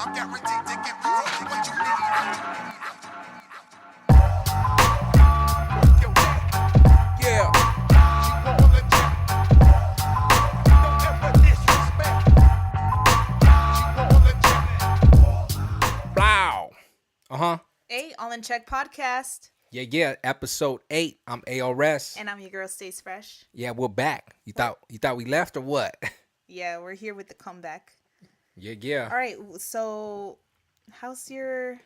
I'm guaranteed to give you what you need. Yeah. You all a jack. Don't ever disrespect. You all a jack. Blow. Hey, All in Check podcast. Yeah. Episode 8. I'm ARS. And I'm your girl, StaceFresh. Yeah, we're back. You thought we left or what? Yeah, we're here with the comeback. Yeah. All right, so how's your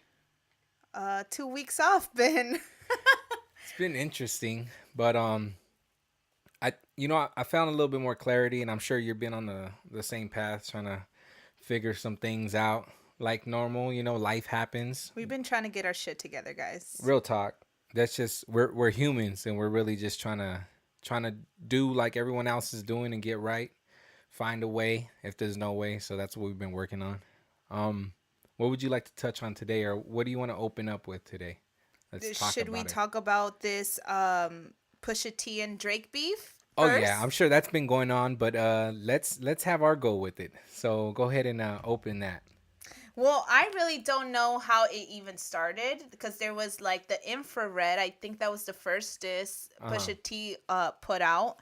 2 weeks off been? It's been interesting, but I found a little bit more clarity, and I'm sure you've been on the same path trying to figure some things out like normal. Life happens. We've been trying to get our shit together, guys. Real talk. That's just we're humans, and we're really just trying to do like everyone else is doing and get right. Find a way if there's no way. So that's what we've been working on. What would you like to touch on today, or what do you want to open up with today? Should we talk about this Pusha T and Drake beef? Oh first? yeah, I'm sure that's been going on, but let's have our go with it. So go ahead and open that. Well, I really don't know how it even started because there was like the infrared. I think that was the first diss Pusha T put out.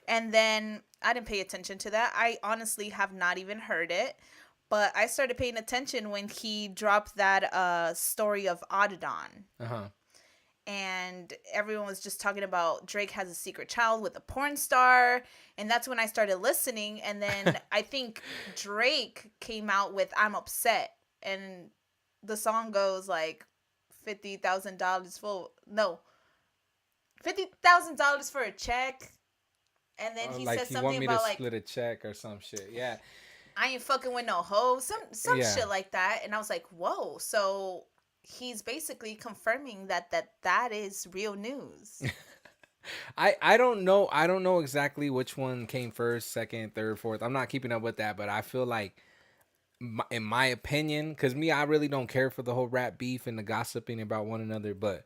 And then I didn't pay attention to that. I honestly have not even heard it. But I started paying attention when he dropped that story of Audidon. And everyone was just talking about Drake has a secret child with a porn star. And that's when I started listening. And then I think Drake came out with I'm Upset. And the song goes like $50,000 full. No. $50,000 for a check. And then he said something want me about to like split a check or some shit. Yeah. I ain't fucking with no hoe. Some Yeah. shit like that. And I was like, whoa. So he's basically confirming that is real news. I don't know. I don't know exactly which one came first, second, third, fourth. I'm not keeping up with that, but I feel like, in my opinion, because I really don't care for the whole rap beef and the gossiping about one another, but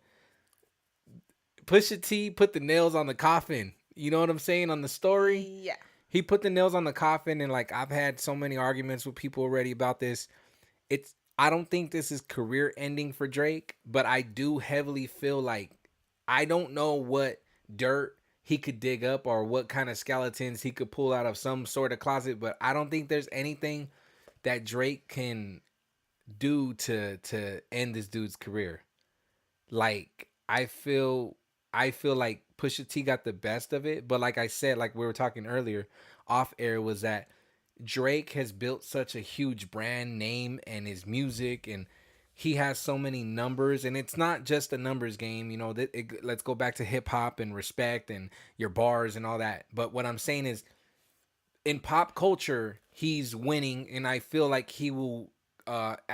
Pusha T put the nails on the coffin. You know what I'm saying on the story? Yeah. He put the nails on the coffin, and like I've had so many arguments with people already about this. I don't think this is career ending for Drake, but I do heavily feel like I don't know what dirt he could dig up or what kind of skeletons he could pull out of some sort of closet, but I don't think there's anything that Drake can do to end this dude's career. Like I feel like Pusha T got the best of it, but like I said, like we were talking earlier off air, was that Drake has built such a huge brand name and his music, and he has so many numbers, and it's not just a numbers game. Let's go back to hip hop and respect and your bars and all that. But what I'm saying is, in pop culture, he's winning, and I feel like he will.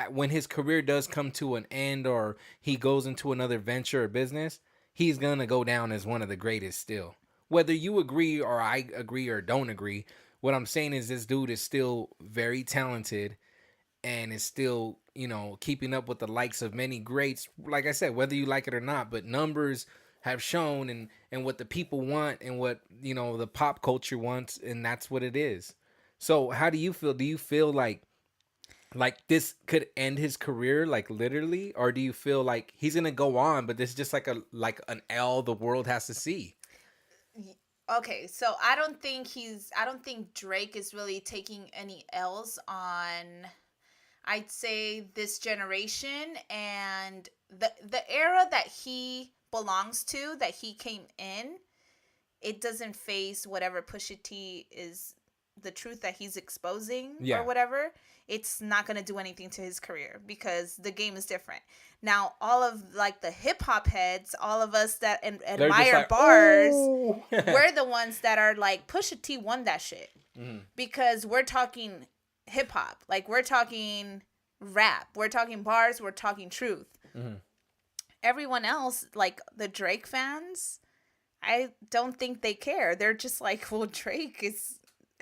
When his career does come to an end, or he goes into another venture or business, he's gonna go down as one of the greatest still. Whether you agree or I agree or don't agree, what I'm saying is this dude is still very talented and is still, keeping up with the likes of many greats. Like I said, whether you like it or not, but numbers have shown and what the people want and what, the pop culture wants, and that's what it is. So how do you feel? Do you feel like this could end his career, like literally, or do you feel like he's gonna go on, but this is just like an L the world has to see? Okay, so I don't think Drake is really taking any L's on, I'd say, this generation and the era that he belongs to, that he came in. It doesn't face whatever Pusha T is, the truth that he's exposing or whatever. It's not going to do anything to his career because the game is different. Now, all of like the hip hop heads, all of us that admire like, bars, we're the ones that are like, Pusha T won that shit. Because we're talking hip hop. Like, we're talking rap. We're talking bars. We're talking truth. Everyone else, like the Drake fans, I don't think they care. They're just like, well, Drake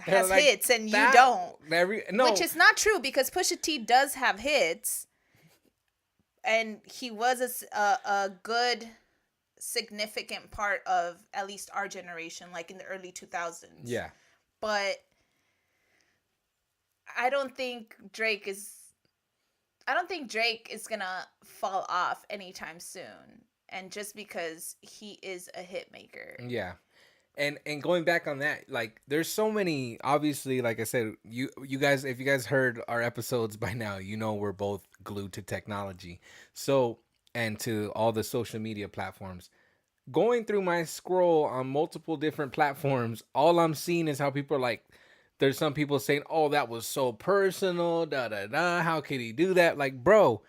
has like hits and you don't. Which is not true because Pusha T does have hits. And he was a good, significant part of at least our generation, like in the early 2000s. Yeah. But I don't think Drake is I don't think Drake is gonna fall off anytime soon. And just because he is a hit maker. Yeah. And going back on that, like there's so many, obviously, like I said, you guys, if you guys heard our episodes by now, you know we're both glued to technology. So, and to all the social media platforms. Going through my scroll on multiple different platforms, all I'm seeing is how people are like, there's some people saying, "Oh, that was so personal, da da da. How could he do that?" Like, bro,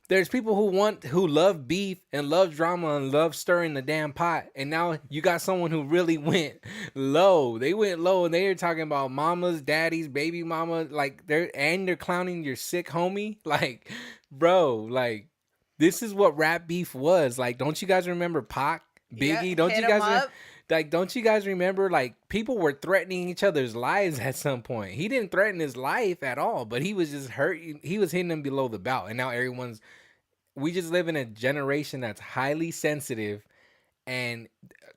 there's people who love beef and love drama and love stirring the damn pot. And now you got someone who really went low. They went low and they were talking about mamas, daddies, baby mama, like they're clowning your sick homie. Like, bro, like this is what rap beef was. Like, don't you guys remember Pac, Yeah, Biggie? hit him up. Don't you guys remember like people were threatening each other's lives at some point? He didn't threaten his life at all, but he was just hurting. He was hitting them below the belt, and now we just live in a generation that's highly sensitive and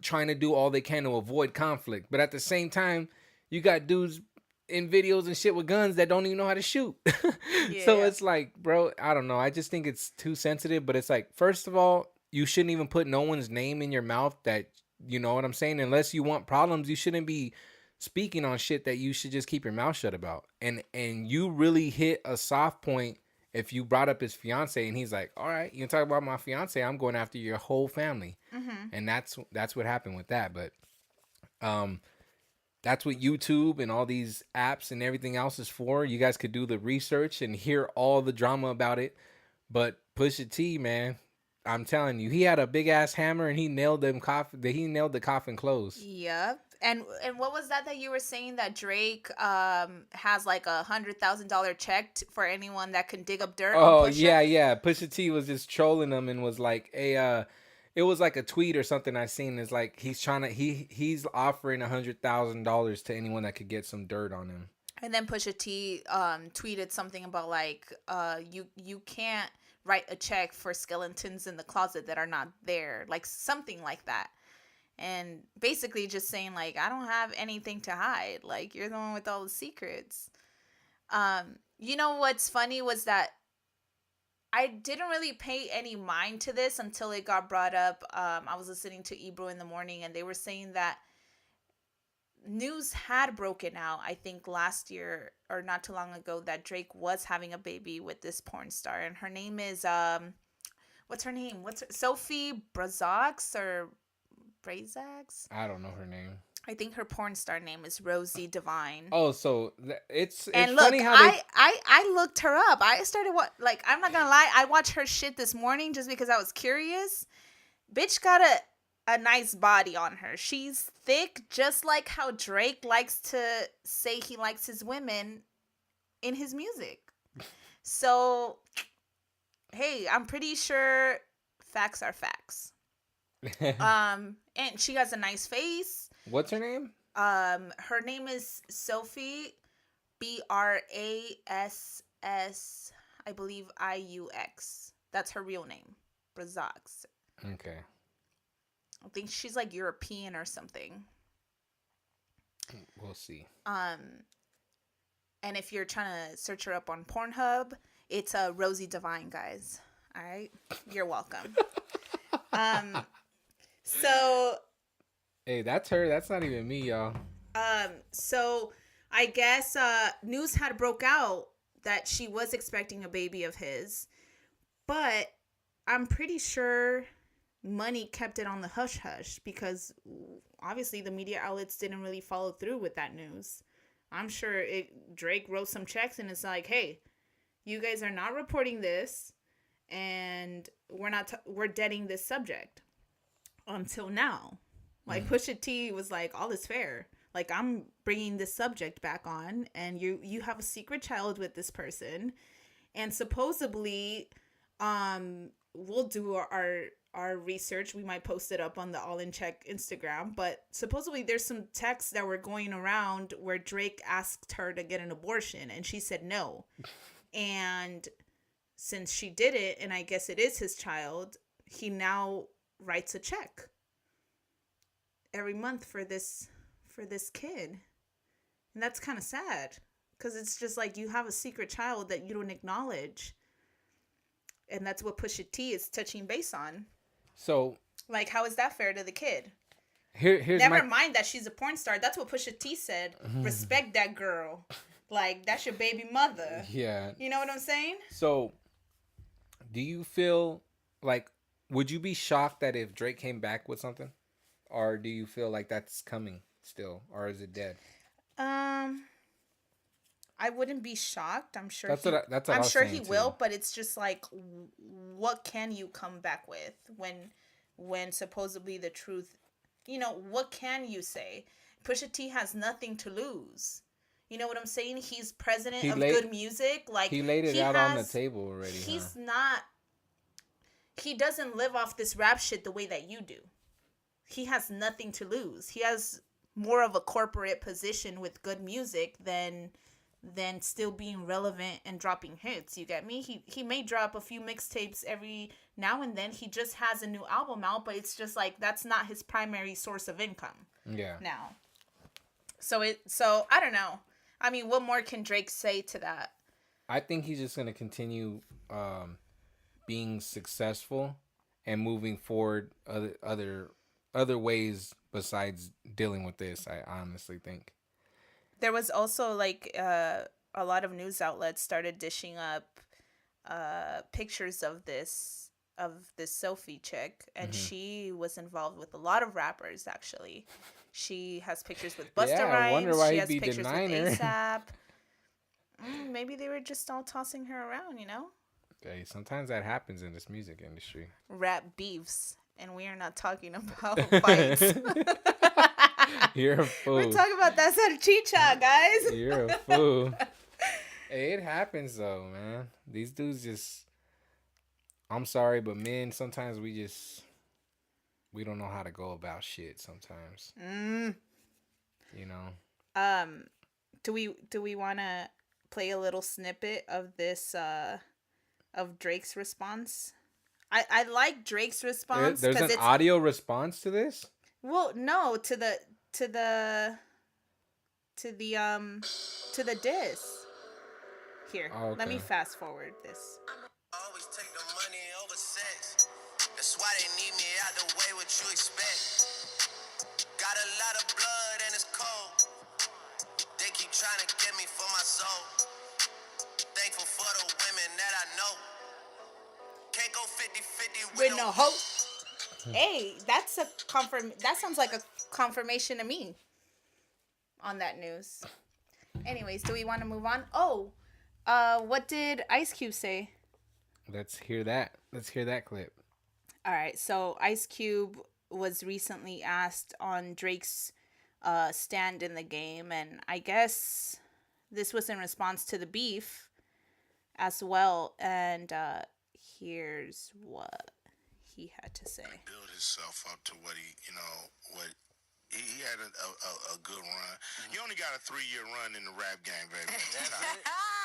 trying to do all they can to avoid conflict. But at the same time, you got dudes in videos and shit with guns that don't even know how to shoot. So Yeah. it's like, bro, I don't know. I just think it's too sensitive. But it's like, first of all, you shouldn't even put no one's name in your mouth that, you know what I'm saying? Unless you want problems, you shouldn't be speaking on shit that you should just keep your mouth shut about. And you really hit a soft point if you brought up his fiance and he's like, all right, you can talk about my fiance, I'm going after your whole family. Mm-hmm. And that's what happened with that. But um that's what YouTube and all these apps and everything else is for. You guys could do the research and hear all the drama about it. But Pusha T, man, I'm telling you, he had a big ass hammer and he nailed them coffin. He nailed the coffin closed. Yep. And what was that you were saying that Drake has like $100,000 check for anyone that can dig up dirt on Oh Pusha? yeah, yeah. Pusha T was just trolling them and was like, it was like a tweet or something I seen. Is like he's offering $100,000 to anyone that could get some dirt on him. And then Pusha T tweeted something about like you can't write a check for skeletons in the closet that are not there, like something like that. And basically just saying like I don't have anything to hide. Like you're the one with all the secrets. You know what's funny was that I didn't really pay any mind to this until it got brought up. I was listening to Ebro in the morning, and they were saying that news had broken out, I think last year or not too long ago, that Drake was having a baby with this porn star, and her name is what's her name? Sophie Brazax or Brazax? I don't know her name. I think her porn star name is Rosie Divine. Oh, so it's And look, funny how they. I looked her up. I started like I'm not gonna lie, I watched her shit this morning just because I was curious. Bitch got a nice body on her. She's thick, just like how Drake likes to say he likes his women in his music. So, hey, I'm pretty sure facts are facts. And she has a nice face. What's her name? Her name is Sophie, Brass, I believe Iux. That's her real name, Brazax. Okay. I think she's like European or something. We'll see. And if you're trying to search her up on Pornhub, it's Rosie Divine, guys. All right, you're welcome. So. Hey, that's her. That's not even me, y'all. So I guess news had broke out that she was expecting a baby of his, but I'm pretty sure money kept it on the hush hush because obviously the media outlets didn't really follow through with that news. I'm sure Drake wrote some checks and it's like, hey, you guys are not reporting this, and we're deading this subject until now. Like Pusha T was like, all is fair. Like I'm bringing this subject back on, and you have a secret child with this person, and supposedly, we'll do our research. We might post it up on the All in Check Instagram, but supposedly there's some texts that were going around where Drake asked her to get an abortion, and she said no, and since she did it, and I guess it is his child, he now writes a check every month for this kid. And that's kind of sad because it's just like you have a secret child that you don't acknowledge. And that's what Pusha T is touching base on. So Like, how is that fair to the kid? here's Never my mind that she's a porn star. That's what Pusha T said. Respect that girl. Like, that's your baby mother. yeah. You know what I'm saying? So do you feel like, would you be shocked that if Drake came back with something, or do you feel like that's coming still, or is it dead? Um, I wouldn't be shocked. That's what I I'm was sure he saying too. will, but it's just like, what can you come back with when supposedly the truth, what can you say? Pusha T has nothing to lose. You know what I'm saying? He's president He of laid good music. Like, he laid it he out on the has table already, huh? he's not he doesn't live off this rap shit the way that you do. He has nothing to lose. He has more of a corporate position with good music than still being relevant and dropping hits. You get me? He may drop a few mixtapes every now and then. He just has a new album out, but it's just like that's not his primary source of income Yeah. now. So I don't know. I mean, what more can Drake say to that? I think he's just gonna continue being successful and moving forward other ways besides dealing with this. I honestly think. There was also like a lot of news outlets started dishing up pictures of this Sophie chick, and Hmm. she was involved with a lot of rappers. Actually, she has pictures with Busta Yeah, I wonder Rhymes. why She he'd has be pictures with denying her. ASAP. Maybe they were just all tossing her around, Hey, sometimes that happens in this music industry. Rap beefs, and we are not talking about fights. You're a We're fool. talking about that salchicha, guys. You're a fool. Hey, it happens though, man. These dudes just. I'm sorry, but men sometimes we don't know how to go about shit. Sometimes, Mm. you know. Um, do we want to play a little snippet of this of Drake's response? I like Drake's response There's because an it's audio response to this. well no to the to the um to the diss. Here, Oh, let me okay. fast forward this. Always take the money over sex. That's why they need me out the way. What you expect? Got a lot of blood and it's cold. They keep trying to get me for my soul. Thankful for the women that I know. Can't go 50-50 With with no no hope. Hey, that sounds like a confirmation to me on that news. Anyways, do we want to move on? Oh, what did Ice Cube say? Let's hear that. Let's hear that clip. All right, so Ice Cube was recently asked on Drake's stand in the game, and I guess this was in response to the beef as well. And here's what he had to say. Build himself up to what what he had a good run. You only got a 3-year run in the rap game, baby.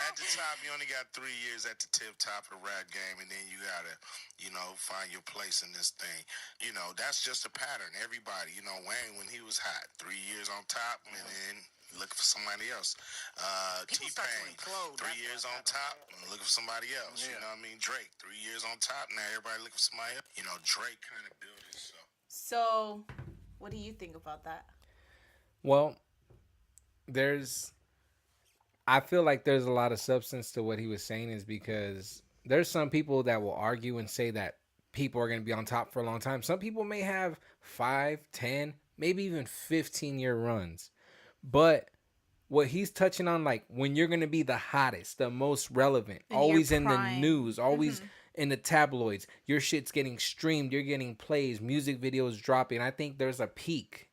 At the top, you only got 3 years at the tip top of the rap game, and then you gotta, find your place in this thing. That's just a pattern. Everybody, Wayne when he was hot, 3 years on top, and then looking for somebody else. T-Pain, 3 years on top, looking for somebody else. You know what I mean? Drake, 3 years on top, now everybody looking for somebody else. Drake kind of built himself. So, what do you think about that? Well, I feel like there's a lot of substance to what he was saying, is because there's some people that will argue and say that people are going to be on top for a long time. Some people may have 5, 10, maybe even 15-year runs. But what he's touching on, like when you're going to be the hottest, the most relevant, In always your in the prime. news, always in the tabloids, your shit's getting streamed, you're getting plays, music videos dropping. I think there's a peak.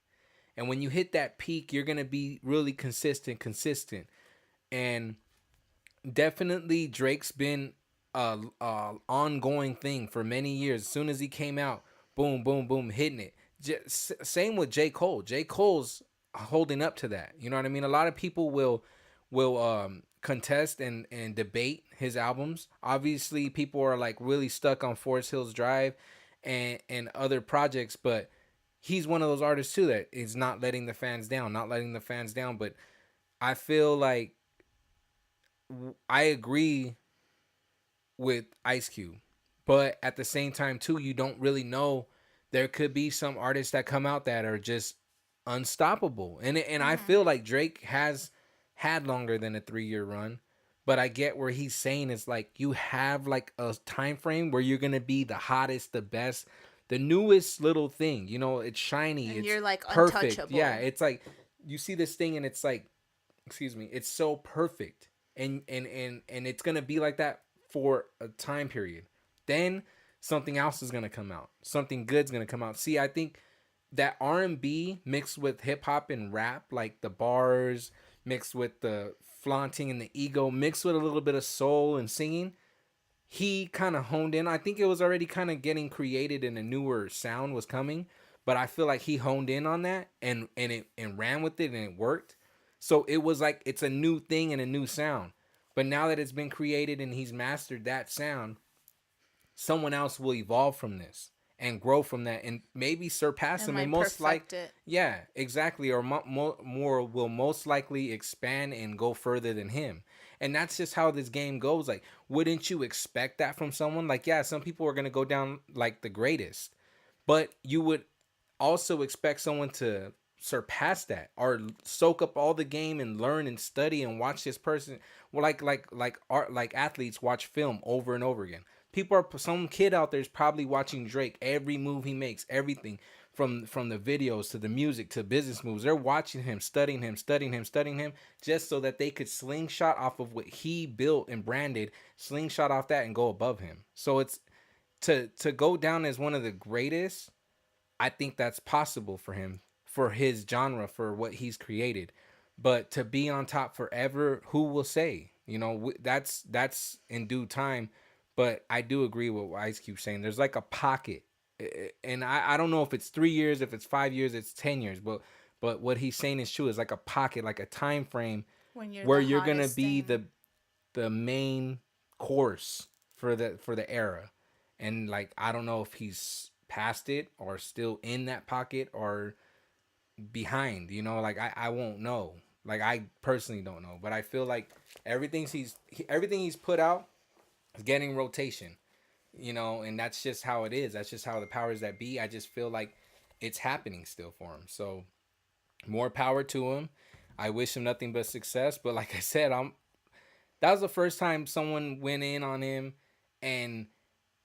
And when you hit that peak, you're going to be really consistent. And definitely Drake's been a ongoing thing for many years. As soon as he came out, boom, boom, boom, hitting it. Same with J. Cole. J. Cole's holding up to that. You know what I mean? A lot of people will contest and debate his albums. Obviously, people are like really stuck on Forest Hills Drive and other projects, but he's one of those artists too that is not letting the fans down, But I feel like I agree with Ice Cube. But at the same time too, you don't really know. There could be some artists that come out that are just unstoppable. And I Mhm. feel like Drake has had longer than a 3-year run. But I get where he's saying is like you have like a time frame where you're gonna be the hottest, the best, the newest little thing. You know, it's shiny, And it's you're like perfect. Yeah, untouchable. it's like you see this thing and it's like, excuse me, it's so perfect. And it's gonna be like that for a time period. Then something else is gonna come out. Something good's gonna come out. See, I think that R&B mixed with hip hop and rap, like the bars mixed with the flaunting and the ego, mixed with a little bit of soul and singing, he kind of honed in. I think it was already kind of getting created and a newer sound was coming, but I feel like he honed in on that and ran with it and it worked. So it was like it's a new thing and a new sound. But now that it's been created and he's mastered that sound, someone else will evolve from this and grow from that and maybe surpass And him and like most like, perfect it. yeah, exactly, or more will most likely expand and go further than him. And that's just how this game goes. Like, wouldn't you expect that from someone? Like, yeah, some people are going to go down like the greatest, but you would also expect someone to surpass that or soak up all the game and learn and study and watch this person. Well, like art, like athletes watch film over and over again. People are, some kid out there is probably watching Drake, every move he makes, everything from the videos to the music to business moves. They're watching him, studying him, studying him, studying him, just so that they could slingshot off of what he built and branded, slingshot off that and go above him. So it's to go down as one of the greatest. I think that's possible for him, for his genre, for what he's created. But to be on top forever, who will say? You know, that's in due time. But I do agree with what Ice Cube saying. There's like a pocket, and I don't know if it's 3 years, if it's 5 years, it's 10 years. But what he's saying is true. It's like a pocket, like a time frame When you're where the you're gonna hottest be thing. the main course for the era. And like I don't know if he's past it or still in that pocket or behind, you know, like I won't know. Like I personally don't know, but I feel like everything he's put out is getting rotation, you know, and that's just how it is. That's just how the powers that be. I just feel like it's happening still for him. So more power to him. I wish him nothing but success, but like I said, I'm that was the first time someone went in on him and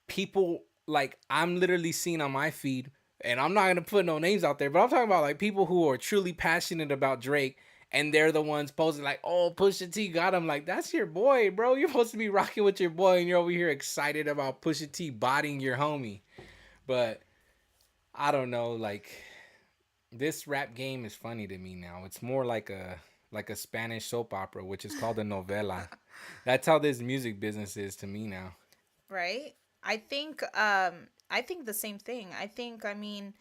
people, like I'm literally seeing on my feed, and I'm not gonna put no names out there, but I'm talking about like people who are truly passionate about Drake, and they're the ones posting like, "Oh, Pusha T got him." Like that's your boy, bro. You're supposed to be rocking with your boy, and you're over here excited about Pusha T bodying your homie. But I don't know, like this rap game is funny to me now. It's more like a Spanish soap opera, which is called a novela. That's how this music business is to me now. Right? I think the same thing. I mean,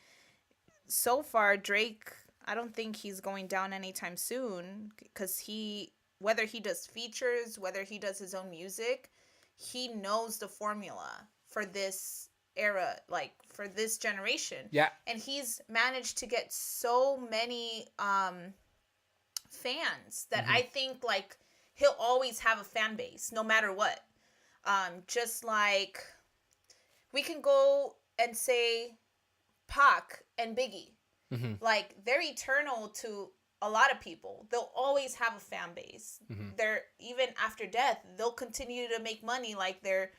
so far Drake, I don't think he's going down anytime soon cuz he, whether he does features, whether he does his own music, he knows the formula for this era, like for this generation. Yeah. And he's managed to get so many fans that Mm-hmm. I think like he'll always have a fan base no matter what. Just like we can go and say Pac and Biggie, Mm-hmm. like they're eternal to a lot of people. They'll always have a fan base. Mm-hmm. They're, even after death, they'll continue to make money. Like their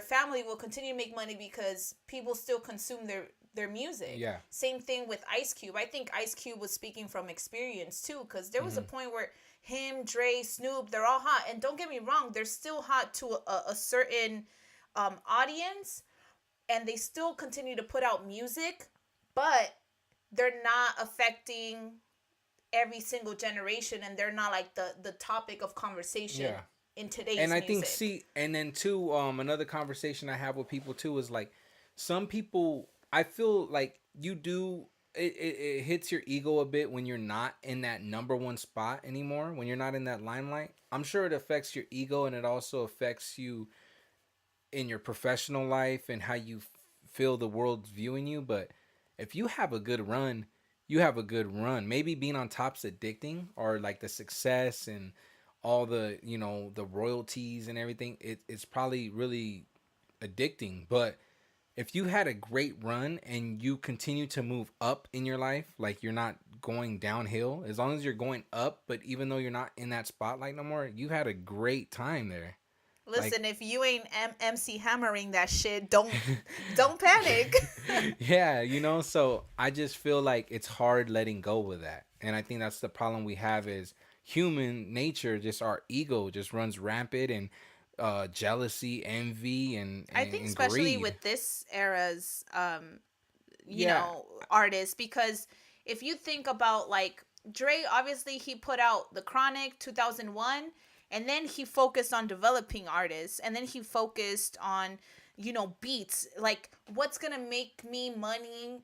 family will continue to make money because people still consume their music. Yeah. Same thing with Ice Cube. I think Ice Cube was speaking from experience too, because there was a Mm-hmm. point where him, Dre, Snoop, they're all hot. And don't get me wrong, they're still hot to a certain audience, and they still continue to put out music, but they're not affecting every single generation, and they're not like the topic of conversation Yeah. in today's And I music. think, see, and then too, another conversation I have with people too is like, some people, I feel like you do, it hits your ego a bit when you're not in that number one spot anymore, when you're not in that limelight. I'm sure it affects your ego, and it also affects you in your professional life and how you feel the world's viewing you. But if you have a good run, you have a good run. Maybe being on top's addicting, or like the success and all the, you know, the royalties and everything. It's probably really addicting. But if you had a great run and you continue to move up in your life, like you're not going downhill, as long as you're going up, but even though you're not in that spotlight no more, you had a great time there. Like, Listen, if you ain't MC hammering that shit, don't panic. yeah, so I just feel like it's hard letting go of that. And I think that's the problem we have is human nature, just our ego just runs rampant and jealousy, envy, I think and especially greed. with this era's Yeah. artists, because if you think about like Dre, obviously he put out The Chronic 2001, and then he focused on developing artists, and then he focused on beats, like what's going to make me money,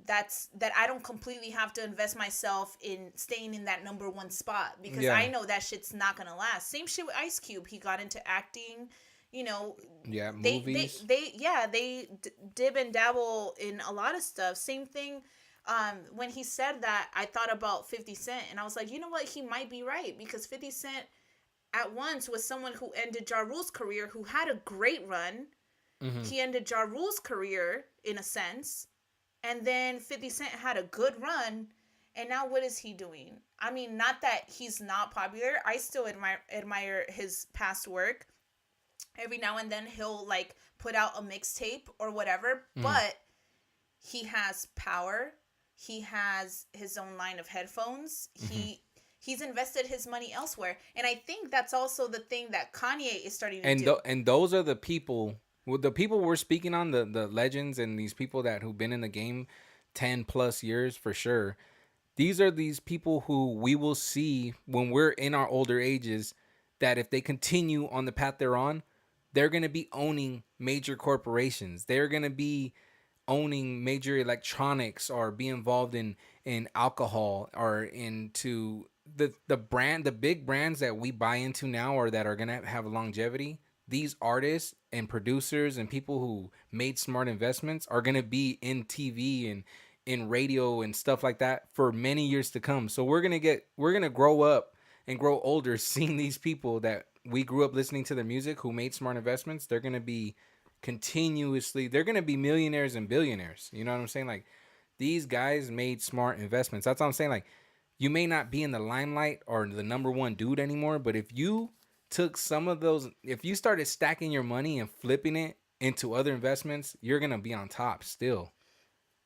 that I don't completely have to invest myself in staying in that number one spot, because Yeah. I know that shit's not gonna last. Same shit with Ice Cube. He got into acting. You know, Yeah, they movies. dib and dabble in a lot of stuff. Same thing. When he said that, I thought about 50 Cent, and I was like, you know what, he might be right, because 50 Cent at once was someone who ended Ja Rule's career, who had a great run. Hmm. He ended Ja Rule's career in a sense, and then 50 Cent had a good run. And now what is he doing? I mean, not that he's not popular. I still admire his past work. Every now and then he'll like put out a mixtape or whatever, Hmm. but he has power. He has his own line of headphones. Hmm. He's invested his money elsewhere. And I think that's also the thing that Kanye is starting to do. And those are the people. Well, the people we're speaking on, the legends and these people that who've been in the game 10 plus years for sure. These are these people who we will see when we're in our older ages, that if they continue on the path they're on, they're going to be owning major corporations. They're going to be owning major electronics, or be involved in alcohol, or into the big brands that we buy into now, or that are going to have longevity. These artists and producers and people who made smart investments are going to be in TV and in radio and stuff like that for many years to come. So we're going to grow up and grow older seeing these people that we grew up listening to their music, who made smart investments. They're going to be continuously, they're going to be millionaires and billionaires. You know what I'm saying? Like, these guys made smart investments. That's what I'm saying. Like, you may not be in the limelight or the number one dude anymore, but if you took some of those, if you started stacking your money and flipping it into other investments, you're going to be on top still.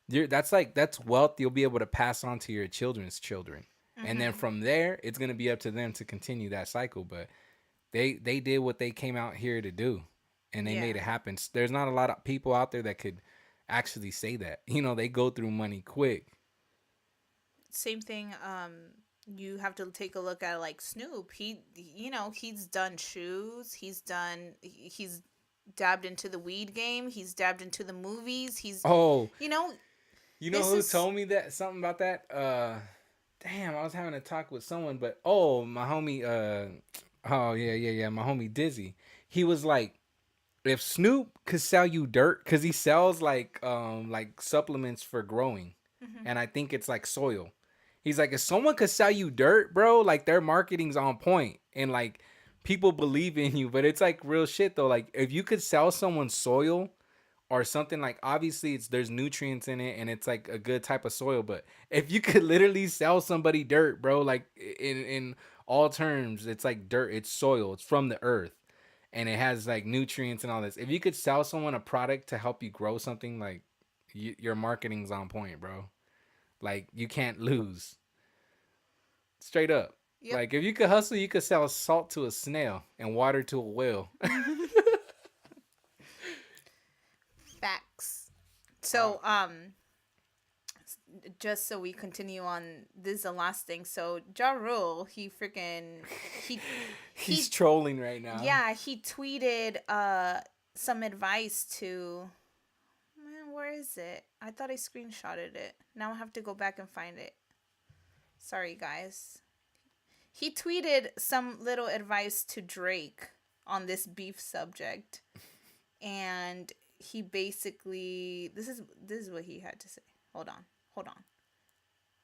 That's wealth you'll be able to pass on to your children's children. And then Mm-hmm. from there, it's going to be up to them to continue that cycle. But they did what they came out here to do, and they Yeah. made it happen. There's not a lot of people out there that could actually say that. They go through money quick. Same thing. You have to take a look at like Snoop. He's done shoes. He's dabbed into the weed game. He's dabbed into the movies. Oh, You know, you know this who is told me that something about that? Damn, I was having a talk with someone, but oh, my homie. Oh yeah, my homie Dizzy. He was like, if Snoop could sell you dirt, because he sells like supplements for growing, Mhm. and I think it's like soil. He's like, if someone could sell you dirt, bro, like their marketing's on point, and like people believe in you. But it's like real shit though. Like, if you could sell someone soil or something, like, obviously there's nutrients in it and it's like a good type of soil, but if you could literally sell somebody dirt, bro, like in all terms, it's like dirt, it's soil, it's from the earth, and it has like nutrients and all this. If you could sell someone a product to help you grow something, like, your marketing's on point, bro. Like, you can't lose. Straight up. Yep. Like, if you could hustle, you could sell salt to a snail and water to a whale. Facts. So, just so we continue on, this is the last thing. So, Ja Rule, he He's he trolling right now. yeah, he tweeted some advice to, man, where is it? I thought I screenshotted it. Now I have to go back and find it. Sorry, guys. He tweeted some little advice to Drake on this beef subject, and he basically, this is what he had to say. Hold on.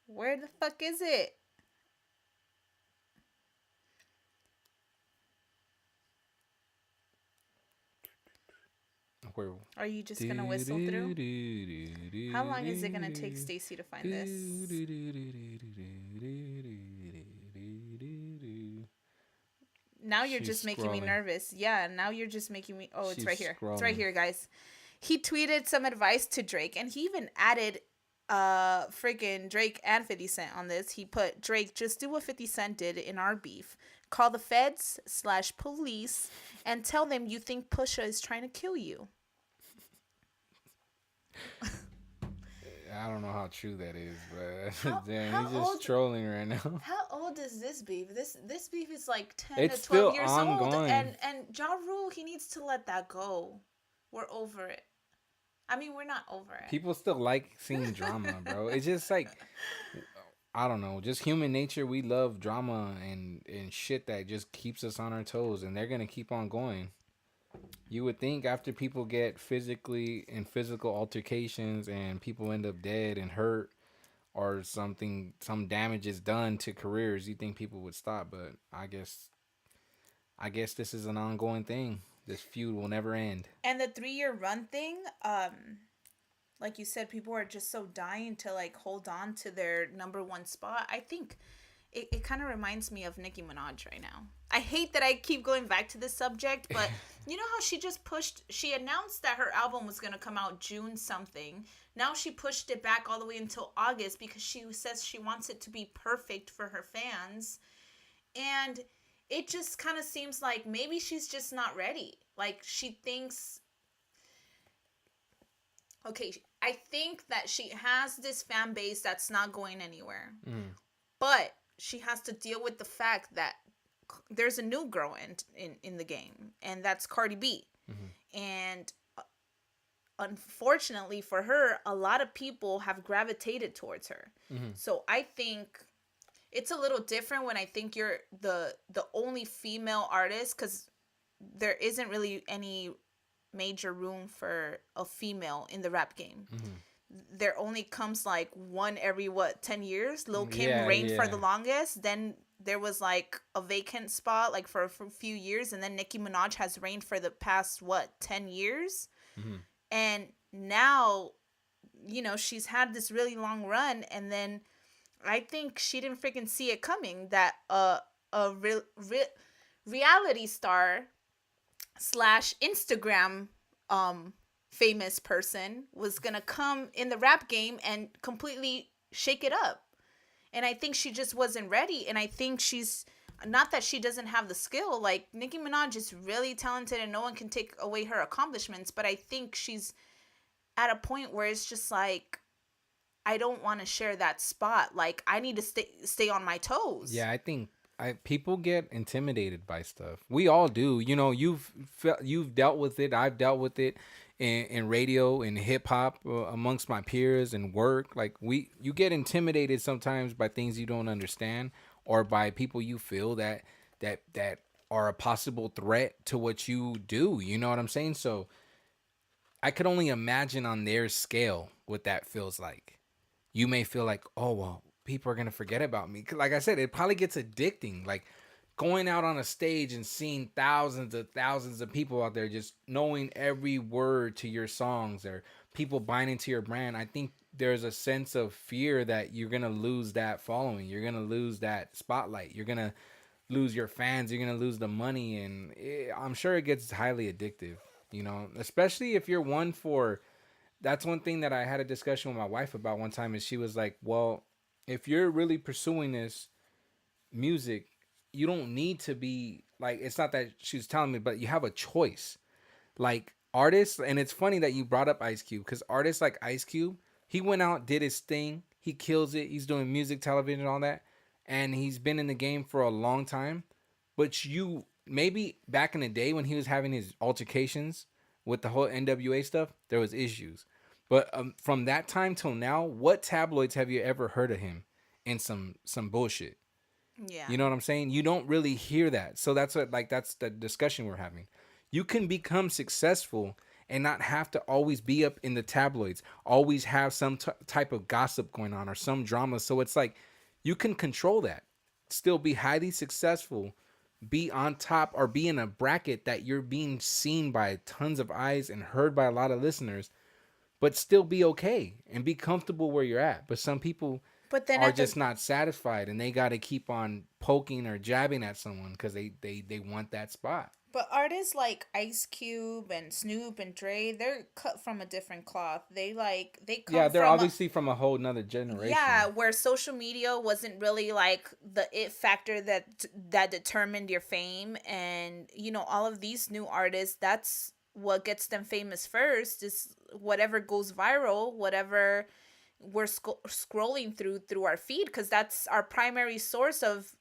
Where the fuck is it? Where? Are you just gonna whistle through? How long is it gonna take Stacy to find this? Now you're She's just making me scrolling. nervous. Yeah, now you're just making me. Oh, it's She's right here. It's right scrolling. here, guys. He tweeted some advice to Drake, and he even added freaking Drake and 50 Cent on this. He put, Drake, just do what 50 Cent did in our beef. Call the feds/police and tell them you think Pusha is trying to kill you. I don't know how true that is, but How- damn, how he's just old- trolling right now. How old is this beef? This beef is like 10 It's to 12 still years old. ongoing. And Ja Rule, he needs to let that go. We're over it. I mean, we're not over it. People still like seeing drama, bro. It's just like, I don't know, just human nature. We love drama and shit that just keeps us on our toes, and they're gonna keep on going. You would think after people get physically in physical altercations and people end up dead and hurt or something, some damage is done to careers, you think people would stop, but I guess this is an ongoing thing. This feud will never end. And the 3-year run thing, like you said, people are just so dying to like hold on to their number one spot. I think it kind of reminds me of Nicki Minaj right now. I hate that I keep going back to this subject, but you know how she announced that her album was going to come out June something. Now she pushed it back all the way until August because she says she wants it to be perfect for her fans. And it just kind of seems like maybe she's just not ready. Like she thinks, okay, I think that she has this fan base that's not going anywhere. But she has to deal with the fact that there's a new girl in the game, and that's Cardi B. And unfortunately for her, a lot of people have gravitated towards her. So I think it's a little different when I think you're the only female artist, because there isn't really any major room for a female in the rap game. There only comes like one every 10 years. Lil Kim reigned for the longest. Then there was like a vacant spot like for a few years, and then Nicki Minaj has reigned for the past 10 years. And now, you know, she's had this really long run, and then I think she didn't freaking see it coming that reality star / Instagram famous person was gonna come in the rap game and completely shake it up. And I think she just wasn't ready. And I think she's not that she doesn't have the skill. Like Nicki Minaj is really talented and no one can take away her accomplishments, but I think she's at a point where it's just like, I don't want to share that spot. Like I need to stay on my toes. Yeah, I think people get intimidated by stuff. We all do. You know, you've dealt with it. I've dealt with it in radio and hip hop amongst my peers and work. Like you get intimidated sometimes by things you don't understand or by people you feel that are a possible threat to what you do. You know what I'm saying? So I could only imagine on their scale what that feels like. You may feel like, oh, well, people are going to forget about me. Like I said, it probably gets addicting. Like going out on a stage and seeing thousands of people out there just knowing every word to your songs or people buying into your brand. I think there's a sense of fear that you're going to lose that following. You're going to lose that spotlight. You're going to lose your fans. You're going to lose the money. And I'm sure it gets highly addictive, you know, especially if you're one for... That's one thing that I had a discussion with my wife about one time, and she was like, well, if you're really pursuing this music, you don't need to be like, it's not that she was telling me, but you have a choice. Like artists, and it's funny that you brought up Ice Cube, because artists like Ice Cube, he went out, did his thing, he kills it, he's doing music, television, all that, and he's been in the game for a long time. But you, maybe back in the day when he was having his altercations with the whole NWA stuff, there was issues. But from that time till now, what tabloids have you ever heard of him in some bullshit? Yeah. You know what I'm saying? You don't really hear that. So that's that's the discussion we're having. You can become successful and not have to always be up in the tabloids, always have some type of gossip going on or some drama. So it's like you can control that, still be highly successful, be on top or be in a bracket that you're being seen by tons of eyes and heard by a lot of listeners, but still be okay and be comfortable where you're at. But some people But then are at the just not satisfied and they got to keep on poking or jabbing at someone because they want that spot. But artists like Ice Cube and Snoop and Dre, they're cut from a different cloth. They Yeah, come they're from obviously from a whole nother generation. yeah, where social media wasn't really like the it factor that determined your fame, and all of these new artists, that's what gets them famous first is whatever goes viral, whatever we're scrolling through our feed, because that's our primary source of